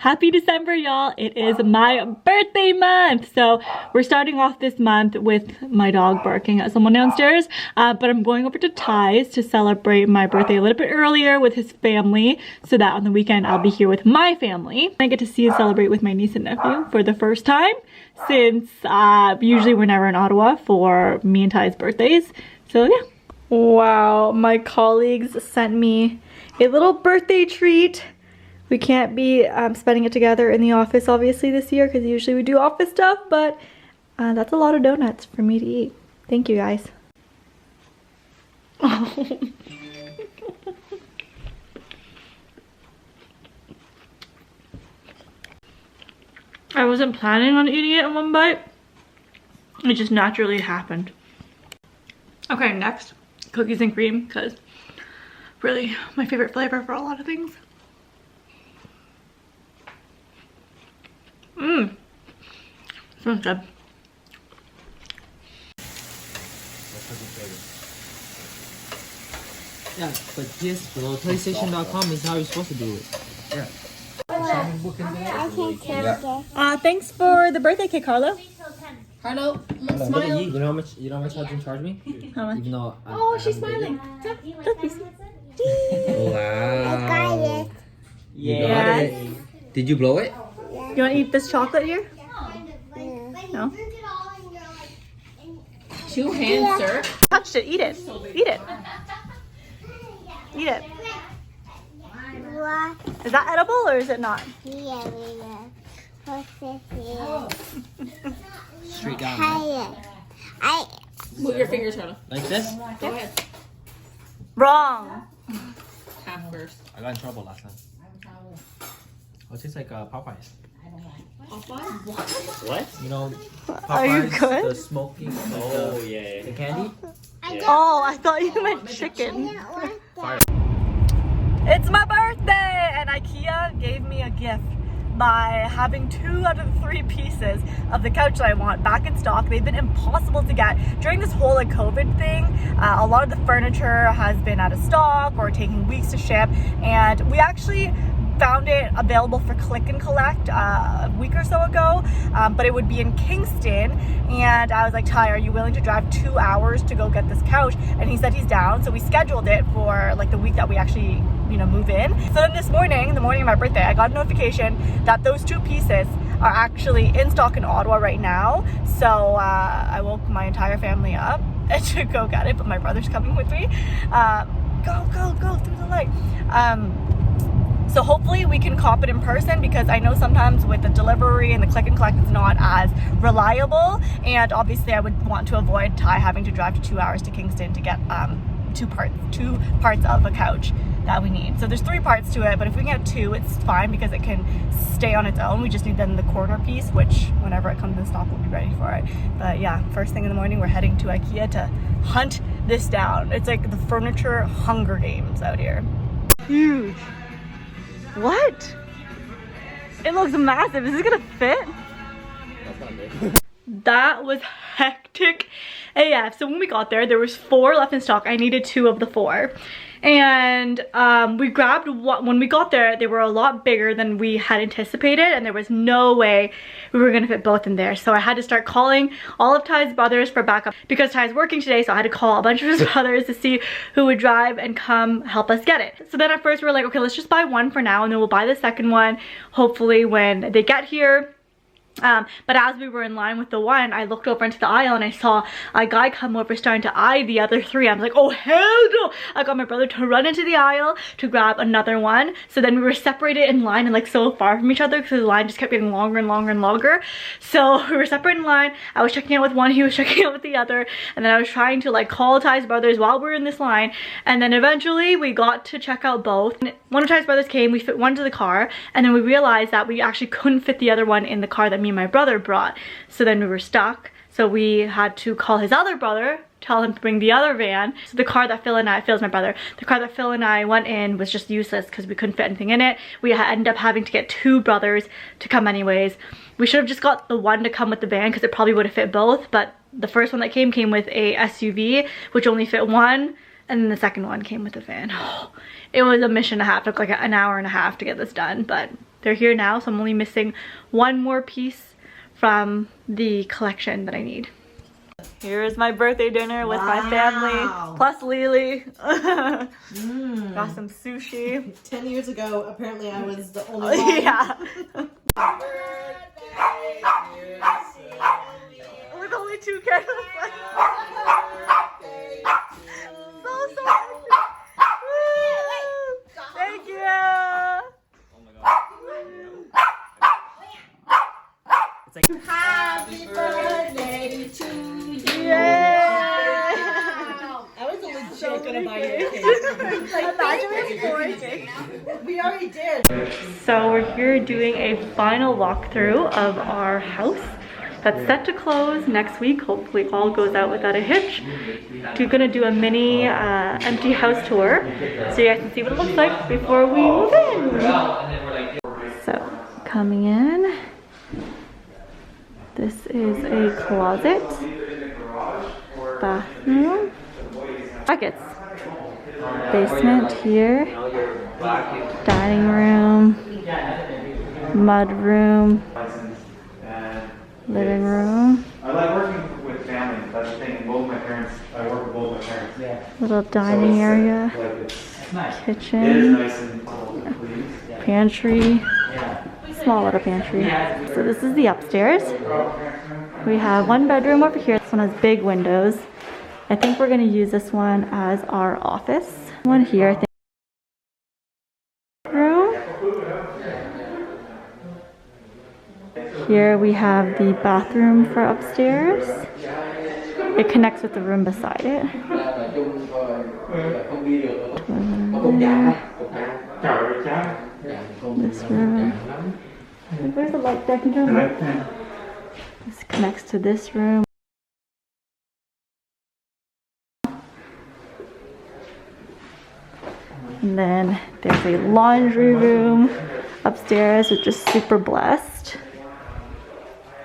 Happy December, y'all. It is my birthday month. So we're starting off this month with my dog barking at someone downstairs. But I'm going over to Ty's to celebrate my birthday a little bit earlier with his family, so that on the weekend I'll be here with my family. I get to see and celebrate with my niece and nephew for the first time since usually we're never in Ottawa for me and Ty's birthdays. So yeah. Wow, my colleagues sent me a little birthday treat. We can't be spending it together in the office obviously this year because usually we do office stuff, but that's a lot of donuts for me to eat. Thank you guys. I wasn't planning on eating it in one bite. It just naturally happened. Okay, next, cookies and cream, because really my favorite flavor for a lot of things. Smells good. Yeah, but PS below PlayStation.com is how you're supposed to do it. Yeah. Thanks for the birthday cake, Carlo. Carlo, smile. You know how much you can charge me? How much? Even though Oh, she's smiling. Cookies. Wow. Yes. Did you blow it? You want to eat this chocolate here? No? Two hands, sir. Touched it. Eat it. Eat it. Eat it. Is that edible or is it not? Straight down. Move your fingers, Carlo. Like this? Go ahead. Wrong. Half first. I got in trouble last time. Oh, it tastes like Popeyes. What? You know, Are you Popeyes, good? the smoking, Oh, yeah. the candy. Oh, I thought you meant chicken. Fire. It's my birthday and Ikea gave me a gift by having 2 out of the 3 pieces of the couch that I want back in stock. They've been impossible to get during this whole like COVID thing. A lot of the furniture has been out of stock or taking weeks to ship, and we actually found it available for click and collect a week or so ago, but it would be in Kingston, and I was like, Ty, are you willing to drive 2 hours to go get this couch? And he said he's down, so we scheduled it for like the week that we actually, you know, move in. So then this morning, the morning of my birthday, I got a notification that those 2 pieces are actually in stock in Ottawa right now. So I woke my entire family up to go get it, but my brother's coming with me. Go through the light. So hopefully we can cop it in person, because I know sometimes with the delivery and the click and collect it's not as reliable, and obviously I would want to avoid Ty having to drive 2 hours to Kingston to get two parts of a couch that we need. So there's 3 parts to it, but if we can get 2, it's fine because it can stay on its own. We just need then the corner piece, which whenever it comes in stock we'll be ready for it. But yeah, first thing in the morning we're heading to Ikea to hunt this down. It's like the furniture Hunger Games out here. Huge. What? It looks massive. Is this gonna fit? That's not big. That was hectic AF. So when we got there was 4 left in stock. I needed 2 of the 4. And we grabbed one. When we got there, they were a lot bigger than we had anticipated, and there was no way we were gonna fit both in there. So I had to start calling all of Ty's brothers for backup because Ty's working today, so I had to call a bunch of his brothers to see who would drive and come help us get it. So then at first we were like, okay, let's just buy one for now and then we'll buy the second one hopefully when they get here. But as we were in line with the one, I looked over into the aisle and I saw a guy come over starting to eye the other 3. I was like, oh hell no! I got my brother to run into the aisle to grab another one. So then we were separated in line and like so far from each other because the line just kept getting longer and longer and longer. So we were separated in line. I was checking out with one, he was checking out with the other, and then I was trying to like call Ty's brothers while we were in this line. And then eventually we got to check out both. One of Ty's brothers came, we fit one to the car, and then we realized that we actually couldn't fit the other one in the car that me and my brother brought. So then we were stuck. So we had to call his other brother, tell him to bring the other van. So the car that Phil's my brother. The car that Phil and I went in was just useless because we couldn't fit anything in it. We ended up having to get 2 brothers to come anyways. We should have just got the one to come with the van because it probably would have fit both, but the first one that came with a SUV which only fit 1, and then the second one came with a van. It was a mission and a half. It took like an hour and a half to get this done, but they're here now, so I'm only missing one more piece from the collection that I need. Here is my birthday dinner with my family, plus Lily. Got some sushi. 10 years ago, apparently I was the only one. Yeah. With only 2 candles. So thank you. Happy birthday to you. Yay! I was legit gonna buy you a cake. Imagine we had 4 cakes. We already did. So we're here doing a final walkthrough of our house that's set to close next week. Hopefully all goes out without a hitch. We're gonna do a mini empty house tour so you guys can see what it looks like before we move in. So coming in, this is a closet, bathroom, buckets, basement here, dining room, mud room, living room. I like working with families. That's the thing. Both my parents, I work with both my parents. Yeah. Little dining area, kitchen, It is nice and clean. pantry, small little pantry. So this is the upstairs. We have 1 bedroom over here. This one has big windows. I think we're gonna use this one as our office. One here, I think. Room. Here we have the bathroom for upstairs. It connects with the room beside it. This room. Where's the light deck? This connects to this room. And then there's a laundry room upstairs, which is super blessed.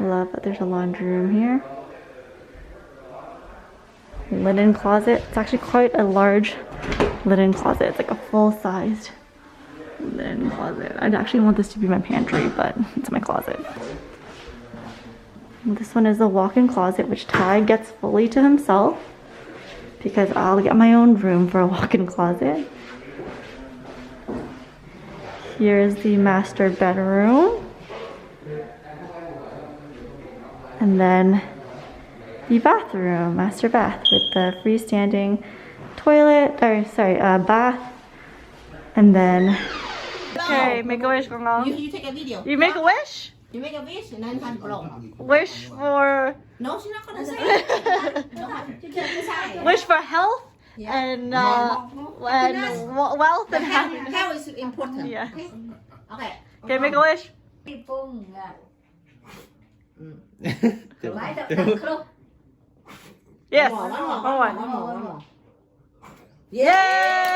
Love that there's a laundry room here. Linen closet. It's actually quite a large linen closet. It's like a full-sized linen closet. I'd actually want this to be my pantry, but it's my closet. And this one is a walk-in closet, which Ty gets fully to himself because I'll get my own room for a walk-in closet. Here's the master bedroom. And then the bathroom, master bath with the freestanding toilet, bath. And then, okay, make a wish, Gong. You take a video. You make a wish? You make a wish and then hand blow. Wish for... No, she's not gonna say it. No, wish for health and wealth and happiness. Health is important. Yeah. Okay. Okay, make a wish. Yes. One more. Yay!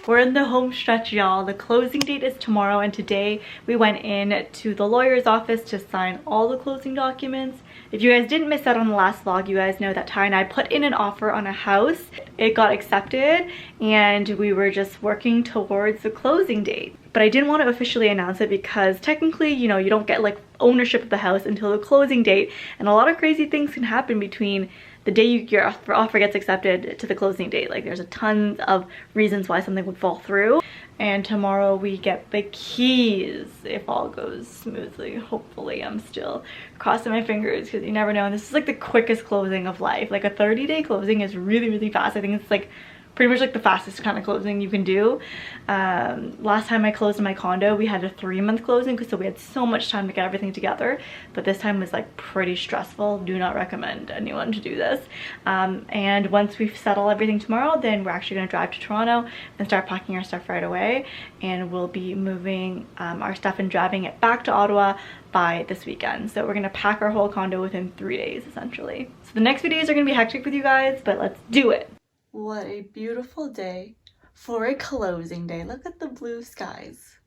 We're in the home stretch, y'all. The closing date is tomorrow, and today we went in to the lawyer's office to sign all the closing documents. If you guys didn't miss out on the last vlog, you guys know that Ty and I put in an offer on a house. It got accepted, and we were just working towards the closing date. But I didn't want to officially announce it because technically, you know, you don't get like ownership of the house until the closing date, and a lot of crazy things can happen between the day your offer gets accepted to the closing date. Like there's a ton of reasons why something would fall through. And tomorrow we get the keys if all goes smoothly. Hopefully. I'm still crossing my fingers because you never know. And this is like the quickest closing of life. Like a 30-day closing is really, really fast. I think it's like pretty much like the fastest kind of closing you can do. Last time I closed in my condo, we had a 3-month closing so we had so much time to get everything together. But this time was like pretty stressful. Do not recommend anyone to do this. And once we settle everything tomorrow, then we're actually going to drive to Toronto and start packing our stuff right away. And we'll be moving our stuff and driving it back to Ottawa by this weekend. So we're going to pack our whole condo within 3 days essentially. So the next few days are going to be hectic with you guys, but let's do it. What a beautiful day for a closing day. Look at the blue skies.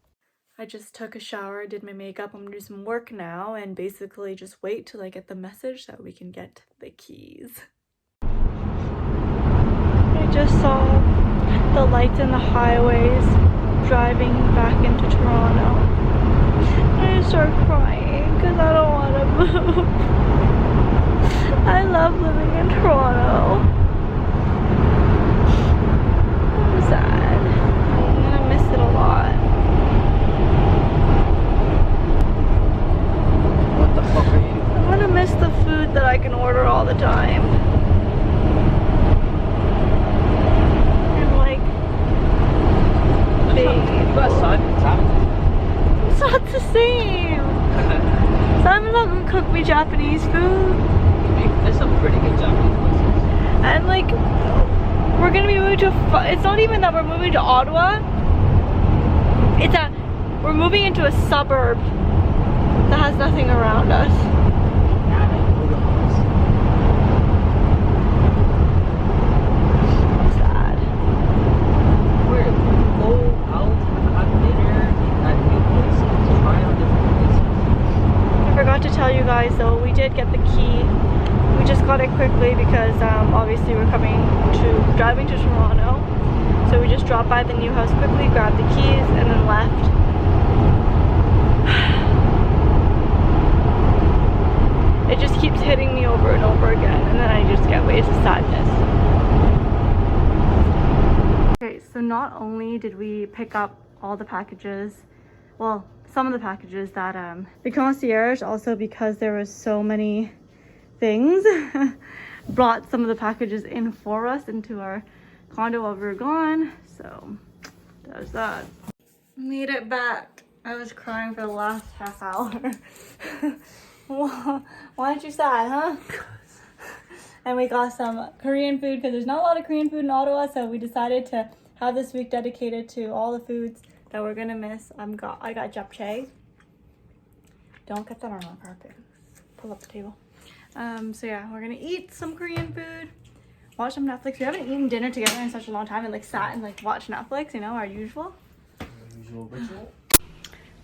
I just took a shower, did my makeup. I'm gonna do some work now and basically just wait till I get the message that we can get the keys. I just saw the lights in the highways driving back into Toronto. I start crying because I don't want to move. I love living in Toronto. I'm sad. I'm gonna miss it a lot. What the fuck are you? I'm gonna miss the food that I can order all the time. And like, babe. You got Simon. It's not the same. Simon's not gonna cook me Japanese food. There's some pretty good Japanese places. And like, we're gonna be moving to it's not even that we're moving to Ottawa. It's that we're moving into a suburb that has nothing around us. Sad. We're go out, have dinner at new places, try out different places. I forgot to tell you guys though, we did get the key. We just got it quickly because obviously we're driving to Toronto. So we just dropped by the new house quickly, grabbed the keys, and then left. It just keeps hitting me over and over again, and then I just get waves of sadness. Okay, so not only did we pick up all the packages, well, some of the packages that the concierge, also because there was so many things, brought some of the packages in for us into our condo while we were gone. So there's that. Made it back. I was crying for the last half hour. Why aren't you sad, huh? And we got some Korean food because there's not a lot of Korean food in Ottawa, so we decided to have this week dedicated to all the foods that we're gonna miss. I got japchae. Don't get that on our carpet. Pull up the table. So yeah, we're gonna eat some Korean food, watch some Netflix. We haven't eaten dinner together in such a long time and like sat and like watched Netflix, you know, our usual. Usual ritual.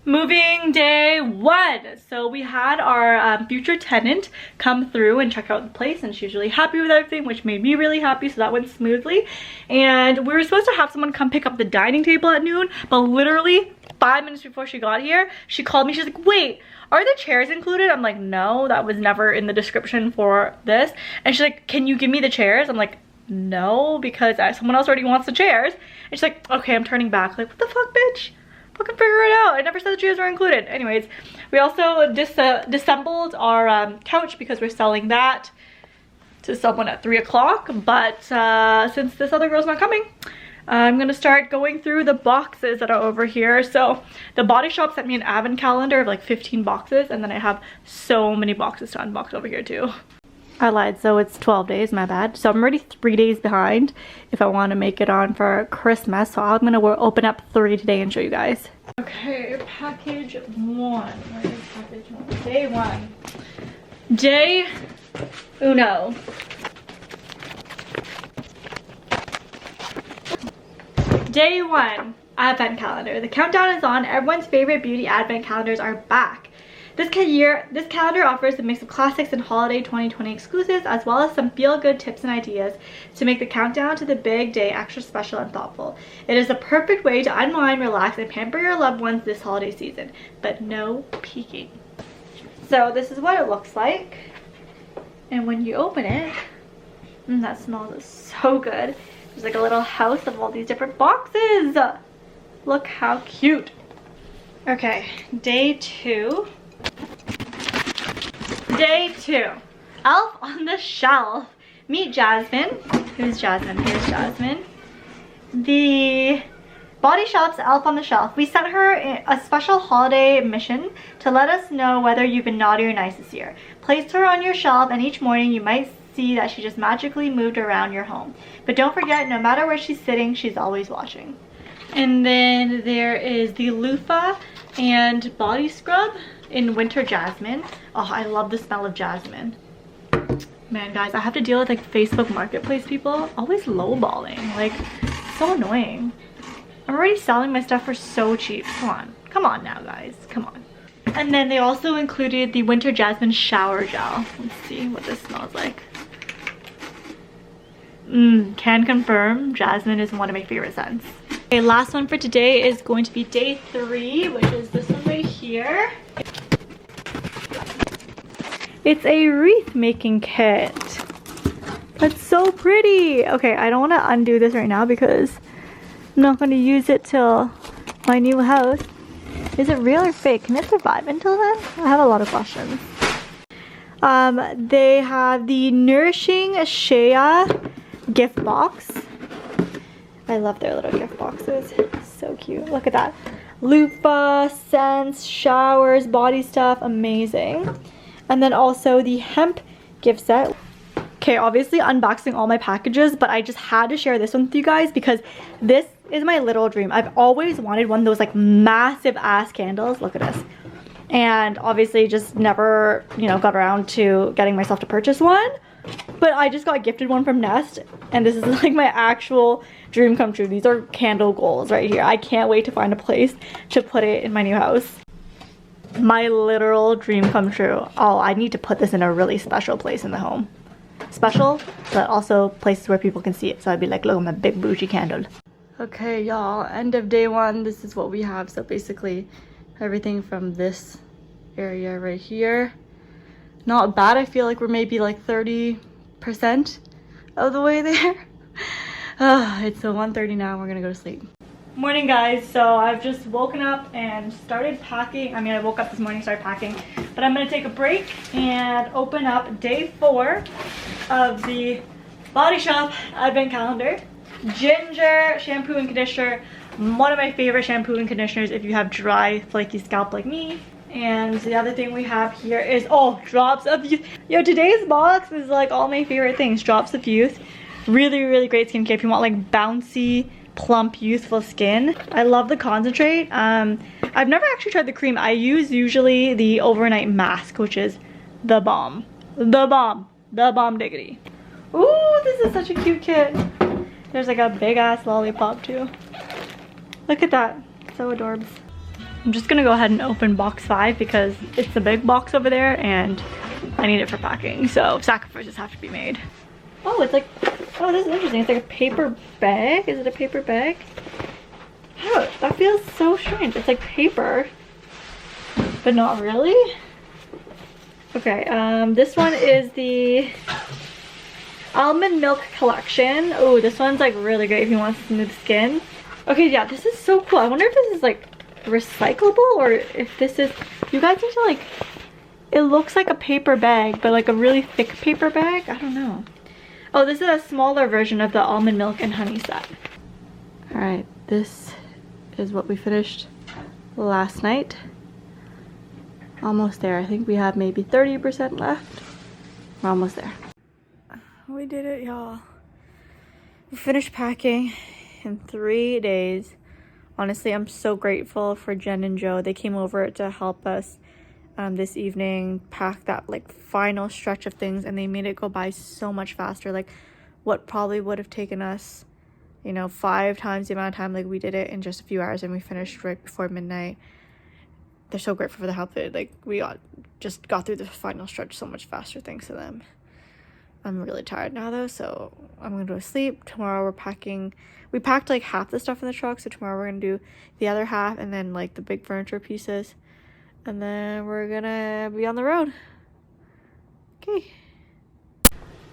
Moving day 1. So we had our future tenant come through and check out the place, and she was really happy with everything, which made me really happy, so that went smoothly. And we were supposed to have someone come pick up the dining table at noon, but literally 5 minutes before she got here, she called me. She's like, wait, are the chairs included? I'm like, no, that was never in the description for this. And she's like, can you give me the chairs? I'm like, no, because someone else already wants the chairs. And she's like, okay, I'm turning back. Like, what the fuck, bitch? Fucking figure it out. I never said the chairs were included. Anyways, we also disassembled our couch because we're selling that to someone at 3 o'clock. But since this other girl's not coming, I'm gonna start going through the boxes that are over here. So the Body Shop sent me an advent calendar of like 15 boxes, and then I have so many boxes to unbox over here too. I lied, so it's 12 days, my bad. So I'm already 3 days behind if I want to make it on for Christmas. So I'm gonna open up 3 today and show you guys. Okay, package 1. Where is package 1? Day 1. Day uno. Day 1, advent calendar. The countdown is on. Everyone's favorite beauty advent calendars are back. This calendar offers a mix of classics and holiday 2020 exclusives, as well as some feel-good tips and ideas to make the countdown to the big day extra special and thoughtful. It is a perfect way to unwind, relax, and pamper your loved ones this holiday season, but no peeking. So this is what it looks like, and when you open it, that smells so good. There's like a little house of all these different boxes. Look how cute. Okay, day 2. Day 2. Elf on the Shelf. Meet Jasmine. Who's Jasmine? Here's Jasmine. The Body Shop's Elf on the Shelf. We sent her a special holiday mission to let us know whether you've been naughty or nice this year. Place her on your shelf, and each morning you might see that she just magically moved around your home. But don't forget, no matter where she's sitting, she's always watching. And then there is the loofah and body scrub in Winter Jasmine. Oh, I love the smell of jasmine. Man, guys, I have to deal with like Facebook Marketplace people always lowballing. Like, so annoying. I'm already selling my stuff for so cheap. Come on now, guys, come on. And then they also included the Winter Jasmine shower gel. Let's see what this smells like. Can confirm, jasmine is one of my favorite scents. Okay, last one for today is going to be day 3, which is this one right here. It's a wreath making kit. That's so pretty. Okay, I don't want to undo this right now because I'm not going to use it till my new house. Is it real or fake? Can it survive until then? I have a lot of questions. They have the Nourishing Shea gift box. I love their little gift boxes. So cute. Look at that. Loofah, scents, showers, body stuff. Amazing. And then also the hemp gift set. Okay, obviously unboxing all my packages, but I just had to share this one with you guys because this is my little dream. I've always wanted one of those like massive ass candles. Look at this. And obviously just never, you know, got around to getting myself to purchase one. But I just got gifted one from Nest, and this is like my actual dream come true. These are candle goals right here. I can't wait to find a place to put it in my new house. My literal dream come true. Oh, I need to put this in a really special place in the home. Special, but also places where people can see it. So I'd be like, look at my big bougie candle. Okay, y'all, end of day 1. This is what we have. So basically everything from this area right here. Not bad. I feel like we're maybe like 30% of the way there. It's 1:30 now. We're gonna go to sleep. Morning, guys. So I've just woken up and started packing. I mean, I woke up this morning, started packing, but I'm gonna take a break and open up day 4 of the Body Shop advent calendar. Ginger shampoo and conditioner. One of my favorite shampoo and conditioners if you have dry, flaky scalp like me. And the other thing we have here is, oh, Drops of Youth. Yo, today's box is like all my favorite things. Drops of Youth. Really, really great skincare if you want like bouncy, plump, youthful skin. I love the concentrate. I've never actually tried the cream. I use usually the overnight mask, which is the bomb. The bomb. The bomb diggity. Ooh, this is such a cute kit. There's like a big ass lollipop too. Look at that. So adorbs. I'm just gonna go ahead and open box 5 because it's the big box over there and I need it for packing. So sacrifices have to be made. Oh, it's like, oh, this is interesting. It's like a paper bag. Is it a paper bag? Oh, that feels so strange. It's like paper, but not really. Okay, this one is the Almond Milk Collection. Oh, this one's like really great if you want smooth skin. Okay, yeah, this is so cool. I wonder if this is like recyclable or if this is, you guys need to like, it looks like a paper bag, but like a really thick paper bag. I don't know. Oh, this is a smaller version of the almond milk and honey set. All right, this is what we finished last night. Almost there. I think we have maybe 30% left. We're almost there. We did it, y'all. We finished packing in 3 days. Honestly, I'm so grateful for Jen and Joe. They came over to help us this evening pack that like final stretch of things, and they made it go by so much faster. Like what probably would have taken us, you know, 5 times the amount of time, like we did it in just a few hours and we finished right before midnight. They're so grateful for the help. That like we just got through the final stretch so much faster thanks to them. I'm really tired now though, so I'm gonna go to sleep. Tomorrow we're packing. We packed like half the stuff in the truck, so tomorrow we're gonna do the other half and then like the big furniture pieces. And then we're gonna be on the road. Okay.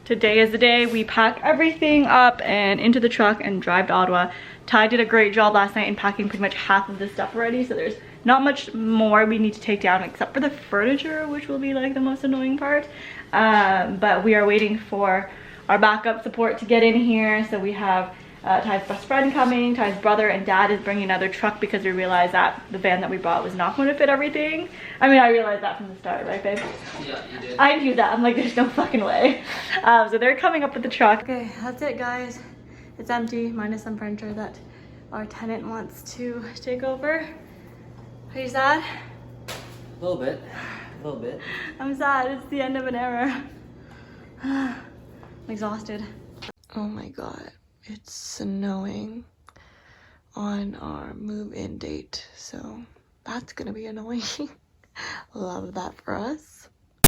Today is the day we pack everything up and into the truck and drive to Ottawa. Ty did a great job last night in packing pretty much half of this stuff already, so there's not much more we need to take down except for the furniture, which will be like the most annoying part. But we are waiting for our backup support to get in here. So we have Ty's best friend coming, Ty's brother, and dad is bringing another truck because we realized that the van that we bought was not going to fit everything. I mean, I realized that from the start, right babe? Yeah, you did. I knew that. I'm like, there's no fucking way. So they're coming up with the truck. Okay, that's it guys. It's empty, minus some furniture that our tenant wants to take over. Are you sad? A little bit. A little bit. I'm sad. It's the end of an era. I'm exhausted. Oh my god. It's snowing on our move-in date, so that's gonna be annoying. Love that for us.